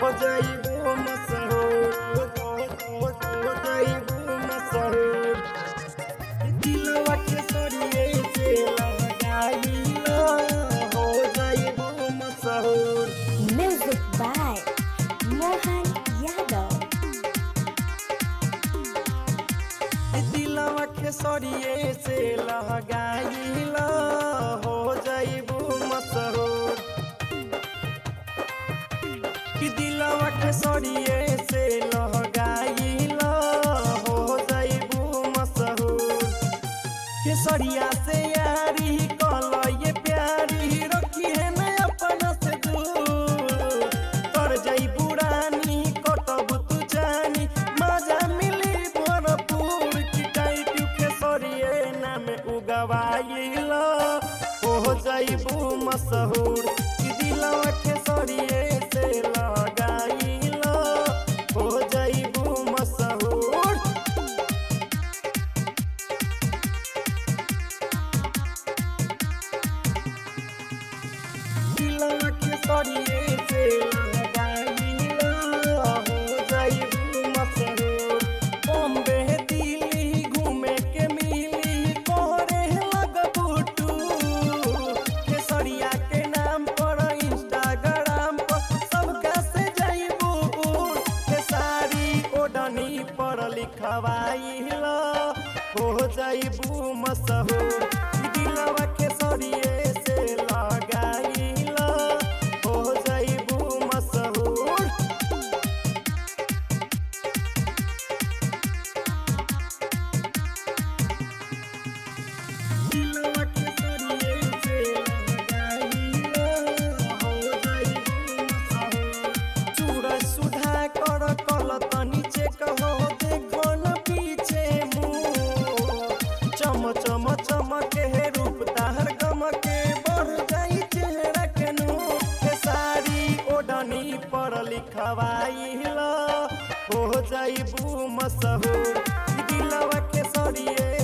हो जाइबू मशहूर, हो जाइबू मशहूर। दिलवा के सरिये से लगाइलो हो जाइबू मशहूर। Music by Mohan Yadav. दिलवा के सरिये से लगाइलो हो जाइबू मशहूर। कि दिलवा के सरिये से लगाइलो हो जाइबू मशहूर। केसरिया से यारी कलो ये प्यारी रखी है न अपना से दूर। कर जाई बुरानी कटब तू जानी मजा मिली भरपूर। कि टाइट केसरिये नाम उगवाइलो हो जाइबू मशहूर। कि दिलवा केसरिये से लगाइलो हो जाइबू मशहूर। दिलवा के सरिये से लगाइलो हो जाइबू मशहूर। बॉम्बे दिल्ली घूमे के मिली करे लगबू टूर। केसरिया के नाम पर इंस्टाग्राम पर सबका से जाइबू उड़। केसारी ओढ़नी पर लिखवाइलो हो जाइबू मशहूर। दिलवा के सरिये से लगाइलो हो जाइबू मशहूर। दिलवा के सरिये से लगाइलो हो जाइबू मशहूर। चूड़ा सुधा कर कल तनी चेक हो देखो न पीछे मुँह। चम चम चमके है रूप ताहर गमके बढ़ जाई चेहरा के नूर। केसारी ओढ़नी पर लिखवाइलो हो जाइबू मशहूर। दिलवा के सरिये